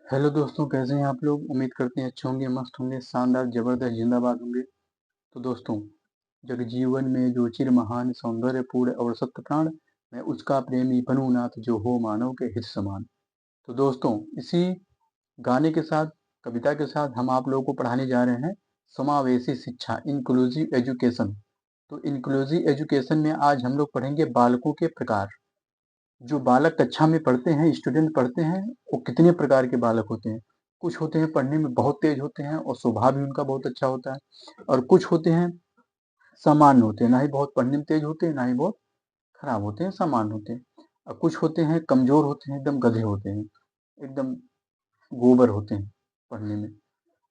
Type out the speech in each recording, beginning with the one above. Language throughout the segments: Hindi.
हेलो दोस्तों, कैसे हैं आप लोग? उम्मीद करते हैं अच्छे होंगे, मस्त होंगे, शानदार, जबरदस्त, जिंदाबाद होंगे। तो दोस्तों, जगजीवन में जो चिर महान सौंदर्य पूर्ण और सत्य प्राण, मैं उसका प्रेमी बनूं नाथ जो हो मानव के हित समान। तो दोस्तों, इसी गाने के साथ, कविता के साथ हम आप लोगों को पढ़ाने जा रहे हैं समावेशी शिक्षा, इंक्लूसिव एजुकेशन। तो इंक्लूसिव एजुकेशन में आज हम लोग पढ़ेंगे बालकों के प्रकार। जो बालक कक्षा में पढ़ते हैं, स्टूडेंट पढ़ते हैं, वो कितने प्रकार के बालक होते हैं। कुछ होते हैं पढ़ने में बहुत तेज होते हैं और स्वभाव भी उनका बहुत अच्छा होता है, और कुछ होते हैं सामान्य होते हैं, ना ही बहुत पढ़ने में तेज होते हैं, ना ही बहुत खराब होते हैं, सामान्य होते हैं। और कुछ होते हैं कमजोर होते हैं, एकदम गधे होते हैं, एकदम गोबर होते हैं पढ़ने में।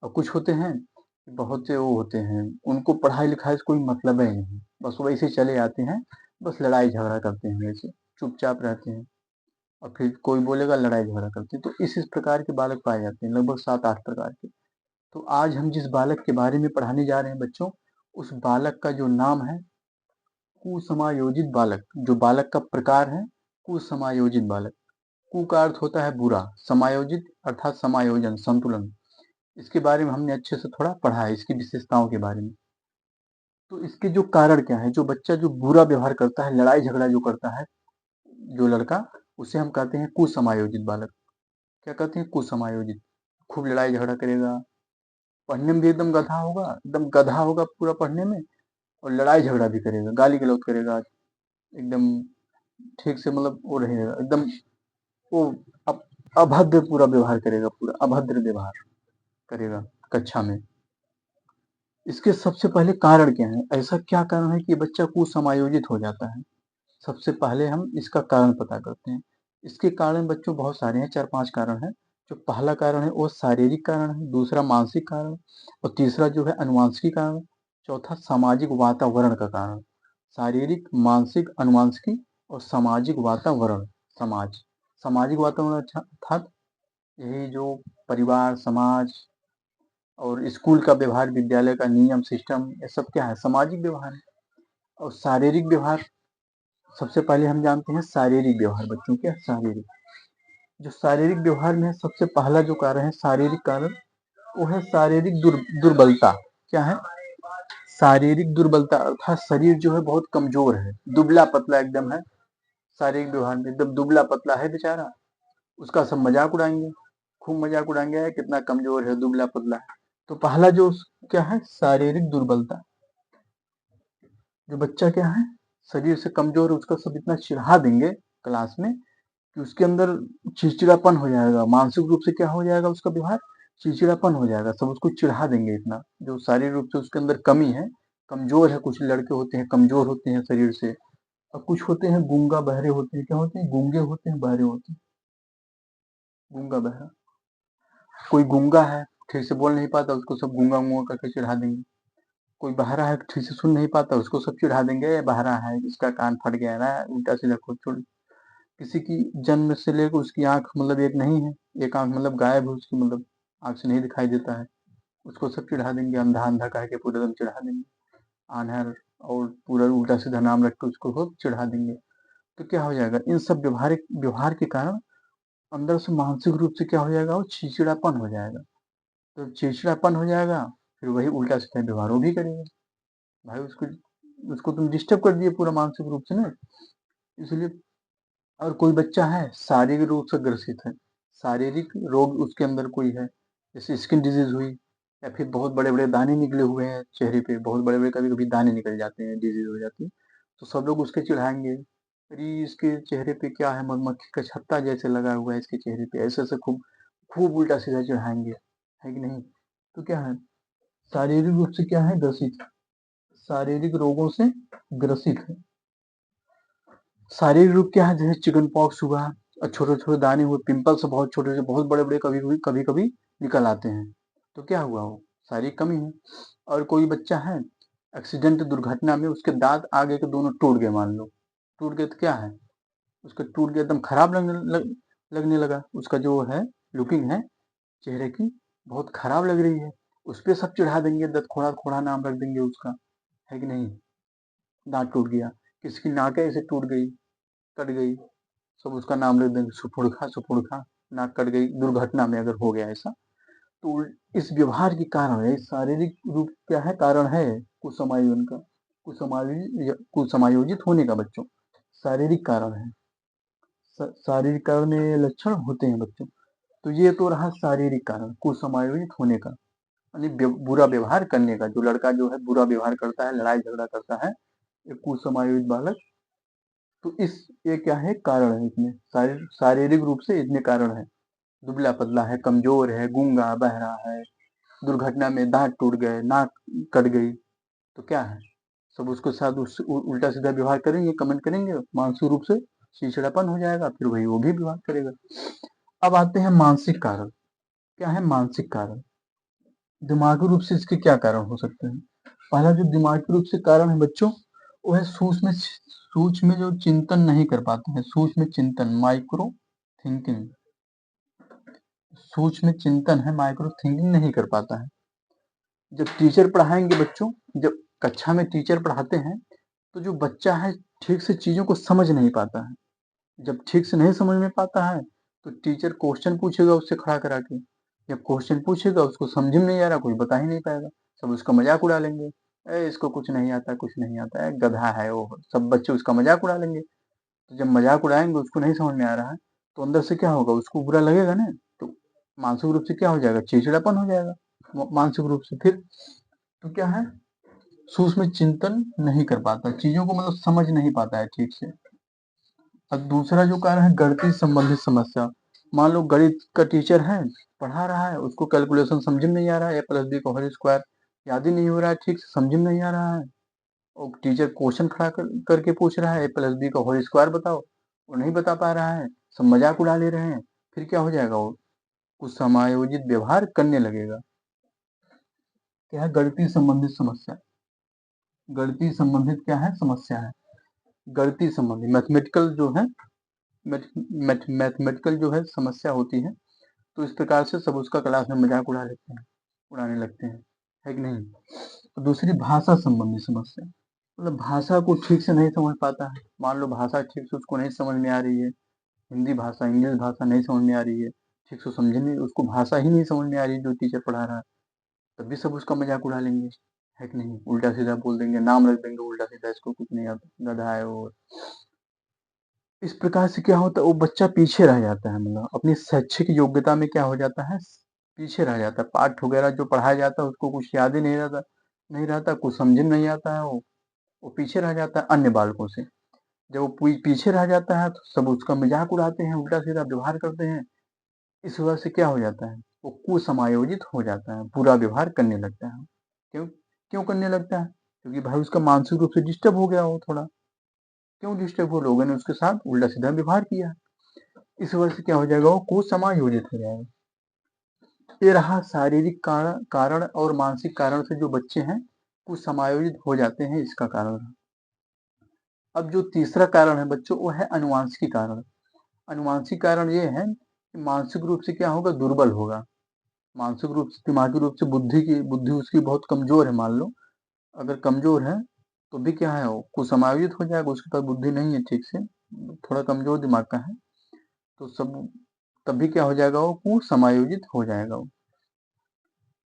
और कुछ होते हैं बहुत से वो होते हैं, उनको पढ़ाई लिखाई से कोई मतलब ही नहीं, बस वैसे चले आते हैं, बस लड़ाई झगड़ा करते हैं, वैसे चुपचाप रहते हैं, और फिर कोई बोलेगा लड़ाई झगड़ा करते हैं। तो इस प्रकार के बालक पाए जाते हैं, लगभग 7-8 प्रकार के। तो आज हम जिस बालक के बारे में पढ़ाने जा रहे हैं बच्चों, उस बालक का जो नाम है कुसमायोजित बालक। जो बालक का प्रकार है कुसमायोजित बालक। कु का अर्थ होता है बुरा, समायोजित अर्थात समायोजन, संतुलन। इसके बारे में हमने अच्छे से थोड़ा पढ़ा है, इसकी विशेषताओं के बारे में। तो इसके जो कारण क्या है, जो बच्चा जो बुरा व्यवहार करता है, लड़ाई झगड़ा जो करता है, जो लड़का, उसे हम कहते हैं कुसमायोजित बालक। क्या कहते हैं? कुसमायोजित। खूब लड़ाई झगड़ा करेगा, पढ़ने में भी एकदम गधा होगा, एकदम गधा होगा पूरा पढ़ने में, और लड़ाई झगड़ा भी करेगा, गाली गलौज करेगा, एकदम ठीक से, मतलब वो रहेगा एकदम, वो अभद्र पूरा व्यवहार करेगा, पूरा अभद्र व्यवहार करेगा कक्षा में। इसके सबसे पहले कारण क्या है? ऐसा क्या कारण है कि बच्चा कुसमायोजित हो जाता है? सबसे पहले हम इसका कारण पता करते हैं। इसके कारण बच्चों बहुत सारे हैं, 4-5 कारण हैं। जो पहला कारण है वो शारीरिक कारण है, दूसरा मानसिक कारण, और तीसरा जो है अनुवांशिक कारण, चौथा सामाजिक वातावरण का कारण। शारीरिक, मानसिक, अनुवांशिक और सामाजिक वातावरण। समाज, सामाजिक वातावरण अच्छा अर्थात यही जो परिवार, समाज और स्कूल का व्यवहार, विद्यालय का नियम, सिस्टम, ये सब क्या है? सामाजिक व्यवहार है। और शारीरिक व्यवहार, सबसे पहले हम जानते हैं शारीरिक व्यवहार बच्चों के। शारीरिक, जो शारीरिक व्यवहार में सबसे पहला जो कारण है शारीरिक कारण, वो है शारीरिक दुर्बलता। क्या है? शारीरिक दुर्बलता अर्थात शरीर जो है बहुत कमजोर है, दुबला पतला एकदम है। शारीरिक व्यवहार में एकदम दुबला पतला है बेचारा, उसका सब मजाक उड़ाएंगे, खूब मजाक उड़ाएंगे, कितना कमजोर है, दुबला पतला है। तो पहला जो क्या है? शारीरिक दुर्बलता। जो बच्चा क्या है, शरीर से कमजोर है, उसका सब इतना चिढ़ा देंगे क्लास में कि उसके अंदर चिड़चिड़ापन हो जाएगा। मानसिक रूप से क्या हो जाएगा? उसका व्यवहार चिड़चिड़ापन हो जाएगा, सब उसको चिढ़ा देंगे इतना। जो शारीरिक रूप से उसके अंदर कमी है, कमजोर है, कुछ लड़के होते हैं कमजोर होते हैं शरीर से, और कुछ होते हैं गूंगा बहरे होते हैं। क्या होते हैं? गूंगे होते हैं, बहरे होते हैं। गूंगा बहरा, कोई गूंगा है, ठीक से बोल नहीं पाता, उसको सब गूंगा गूंगा करके चिढ़ा देंगे। कोई बहरा है, ठीक से सुन नहीं पाता, उसको सब चिढ़ा देंगे, "ये बहरा है, इसका कान फट गया है ना, उल्टा सीधा कुछ छोड़।" किसी की जन्म से लेकर उसकी आंख मतलब एक नहीं है, एक आंख मतलब गायब है उसकी, मतलब आंख से नहीं दिखाई देता है, उसको सब चिढ़ा देंगे, अंधा अंधा कह के पूरा एकदम चिढ़ा देंगे, आन्हर, और पूरा उल्टा सीधा नाम रख के उसको खूब चिढ़ा देंगे। तो क्या हो जाएगा? इन सब व्यवहारिक व्यवहार के कारण अंदर से मानसिक रूप से क्या हो जाएगा? वो चिड़चिड़ापन हो जाएगा। तो चिड़चिड़ापन हो जाएगा, फिर वही उल्टा सीधा व्यवहार वो भी करेगा। भाई उसको उसको तुम डिस्टर्ब कर दिए पूरा मानसिक रूप से ना, इसलिए। और कोई बच्चा है शारीरिक रूप से ग्रसित है, शारीरिक रोग उसके अंदर कोई है, जैसे स्किन डिजीज हुई, या फिर बहुत बड़े बड़े दाने निकले हुए हैं चेहरे पे, बहुत बड़े बड़े कभी कभी दाने निकल जाते हैं, डिजीज हो जाती है। तो सब लोग उसके चिढ़ाएंगे, अरे इसके चेहरे पे क्या है, मधुमक्खी का छत्ता जैसे लगा हुआ है इसके चेहरे पे, ऐसे ऐसे खूब खूब उल्टा सीधा चिढ़ाएंगे, है कि नहीं? तो क्या है? शारीरिक रूप से क्या है? ग्रसित, शारीरिक रोगों से ग्रसित है। शारीरिक रूप क्या है? जैसे चिकन पॉक्स हुआ, और छोटे छोटे दाने हुए, पिंपल्स बहुत छोटे से बहुत बड़े बड़े कभी कभी निकल आते हैं। तो क्या हुआ? वो शारीरिक कमी है। और कोई बच्चा है एक्सीडेंट, दुर्घटना में उसके दांत आगे के दोनों टूट गए, मान लो टूट गए, तो क्या है? उसका टूट गया, एकदम खराब लगने लगा, उसका जो है लुकिंग है चेहरे की बहुत खराब लग रही है, उस पर सब चिढ़ा देंगे, दतखोड़ा खोड़ा नाम रख देंगे उसका, है कि नहीं? दांत टूट गया, किसी की नाक ऐसे टूट गई, कट गई, सब उसका नाम रख देंगे, सुपुड़खा सुपुड़खा, नाक कट गई, दुर्घटना में अगर हो गया ऐसा, तो इस व्यवहार के कारण है, शारीरिक रूप क्या है, कारण है कुसमायोजन का, कुसमायोजित होने का बच्चों, शारीरिक कारण है। शारीरिक कारण में लक्षण होते हैं बच्चों, तो ये तो रहा शारीरिक कारण कुसमायोजित होने का, यानी बुरा व्यवहार करने का। जो लड़का जो है बुरा व्यवहार करता है, लड़ाई झगड़ा करता है, ये कुसमायोजित बालक, तो ये क्या है, कारण है इसमें, शारीरिक रूप से इतने कारण है। दुबला पतला है, कमजोर है, गूंगा बहरा है, दुर्घटना में दांत टूट गए, नाक कट गई, तो क्या है, सब उसके साथ उल्टा सीधा व्यवहार करेंगे, कमेंट करेंगे, मानसिक रूप से चिड़चिड़ापन हो जाएगा, फिर वही वो भी व्यवहार करेगा। अब आते हैं मानसिक कारण। क्या है मानसिक कारण? दिमागी रूप से इसके क्या कारण हो सकते हैं? पहला जो दिमागी रूप से कारण है बच्चों, वो है सूक्ष्म जो चिंतन नहीं कर पाते हैं, सूक्ष्म चिंतन, माइक्रो थिंकिंग, सूक्ष्म चिंतन है, माइक्रो थिंकिंग नहीं कर पाता है। जब टीचर पढ़ाएंगे बच्चों, जब कक्षा में टीचर पढ़ाते हैं, तो जो बच्चा है ठीक से चीजों को समझ नहीं पाता है। जब ठीक से नहीं समझ में पाता है, तो टीचर क्वेश्चन पूछेगा उससे खड़ा करा के, या क्वेश्चन पूछेगा उसको समझ में नहीं आ रहा, कोई बता ही नहीं पाएगा, सब उसका मजाक उड़ा लेंगे, इसको कुछ नहीं आता, कुछ नहीं आता है, गधा है वो, सब बच्चे उसका मजाक उड़ा लेंगे। तो जब मजाक उड़ाएंगे, उसको नहीं समझ में आ रहा है, तो अंदर से क्या होगा, उसको बुरा लगेगा ना, तो मानसिक रूप से क्या हो जाएगा, चिड़चिड़ापन हो जाएगा मानसिक रूप से। फिर तो क्या है, सूक्ष्म चिंतन नहीं कर पाता, चीजों को मतलब समझ नहीं पाता है ठीक से। अब दूसरा जो कारण है गणित संबंधित समस्या। मान लो गणित का टीचर है, पढ़ा रहा है, उसको कैलकुलेशन समझ में नहीं आ रहा है, a+b का होल स्क्वायर याद ही नहीं हो रहा है, ठीक से समझ में नहीं आ रहा है, और टीचर क्वेश्चन खड़ा करके पूछ रहा है a+b का होल स्क्वायर बताओ, वो नहीं बता पा रहा है, सब मजाक उड़ा ले रहे हैं, फिर क्या हो जाएगा, वो कुछ समायोजित व्यवहार करने लगेगा। क्या है गणितीय संबंधित समस्या? गणितीय संबंधित क्या है, समस्या है, गणितीय संबंधी मैथमेटिकल जो है, मैथमेटिकल जो है समस्या होती है, तो इस प्रकार से सब उसका क्लास में मजाक उड़ाने लगते हैं, है कि नहीं। तो दूसरी भाषा संबंधी समस्या, मतलब भाषा को ठीक से नहीं समझ पाता है। मान लो भाषा ठीक से उसको नहीं समझ में आ रही है, हिंदी भाषा, इंग्लिश भाषा नहीं समझ में आ रही है, ठीक से समझने उसको भाषा ही नहीं समझ में आ रही है जो टीचर पढ़ा रहा है, तब भी सब उसका मजाक उड़ा लेंगे, है कि नहीं, उल्टा सीधा बोल देंगे, नाम रख देंगे उल्टा सीधा, इसको कुछ नहीं आता, गधा है वो। इस प्रकार से क्या होता है, वो बच्चा पीछे रह जाता है, मतलब अपनी शैक्षिक योग्यता में क्या हो जाता है, पीछे रह जाता है। पाठ वगैरह जो पढ़ाया जाता है उसको कुछ याद ही नहीं रहता, कुछ समझ में नहीं आता है, वो पीछे रह जाता है अन्य बालकों से। जब वो पीछे रह जाता है, तो सब उसका मजाक उड़ाते हैं, उल्टा सीधा व्यवहार करते हैं। इस वजह से क्या हो जाता है, वो कुसमायोजित हो जाता है, बुरा व्यवहार करने लगता है। क्यों क्यों करने लगता है? क्योंकि भाई उसका मानसिक रूप से डिस्टर्ब हो गया हो थोड़ा। क्यों डिस्टर्ब हो, लोगों ने उसके साथ उल्टा सीधा व्यवहार किया, इस वजह से क्या हो जाएगा, वो कुसमायोजित हो जाएगा। ये रहा शारीरिक कारण और मानसिक कारण से जो बच्चे हैं कुसमायोजित हो जाते हैं, इसका कारण रहा। अब जो तीसरा कारण है बच्चों, वो है अनुवांशिक कारण। अनुवांशिक कारण ये है कि मानसिक रूप से क्या होगा, दुर्बल होगा, मानसिक रूप से, दिमागी रूप से बुद्धि उसकी बहुत कमजोर है, मान लो अगर कमजोर है, तो भी क्या है, वो कुसमायोजित हो जाएगा, उसके पास बुद्धि नहीं है ठीक से, थोड़ा कमजोर दिमाग का है, तो सब तभी क्या हो जाएगा, वो कुसमायोजित हो जाएगा वो।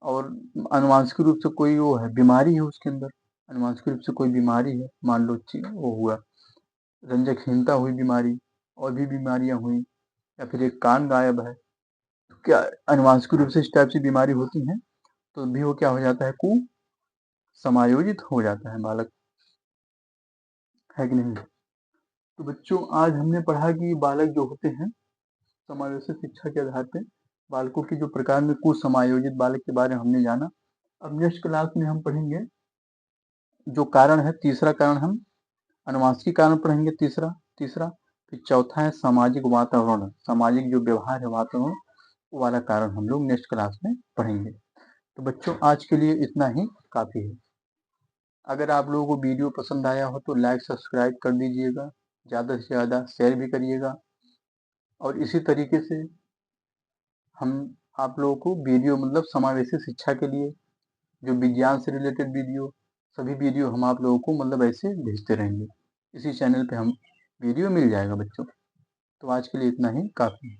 और अनुवांशिक रूप से कोई वो है, बीमारी है उसके अंदर, अनुवांशिक रूप से कोई बीमारी है, मान लो वो हुआ रंजकहीनता हुई बीमारी, और भी बीमारियां हुई, या फिर एक कान गायब है, तो क्या अनुवांशिक रूप से इस टाइप से बीमारी होती है, तो भी वो क्या हो जाता है, समायोजित हो जाता है बालक, है कि नहीं। तो बच्चों आज हमने पढ़ा कि बालक जो होते हैं, समावेशी शिक्षा के आधार पे बालकों की जो प्रकार में कुसमायोजित बालक के बारे में हमने जाना। अब नेक्स्ट क्लास में हम पढ़ेंगे जो कारण है, तीसरा कारण हम अनुवांशिक कारण पढ़ेंगे, तीसरा तीसरा फिर चौथा है सामाजिक वातावरण, सामाजिक जो व्यवहार है, वातावरण, वो वाला कारण हम लोग नेक्स्ट क्लास में पढ़ेंगे। तो बच्चों आज के लिए इतना ही काफी है। अगर आप लोगों को वीडियो पसंद आया हो तो लाइक सब्सक्राइब कर दीजिएगा, ज़्यादा से ज़्यादा शेयर भी करिएगा, और इसी तरीके से हम आप लोगों को वीडियो मतलब समावेशी शिक्षा के लिए जो विज्ञान से रिलेटेड वीडियो, सभी वीडियो हम आप लोगों को मतलब ऐसे भेजते रहेंगे, इसी चैनल पे हम वीडियो मिल जाएगा बच्चों। तो आज के लिए इतना ही काफ़ी है।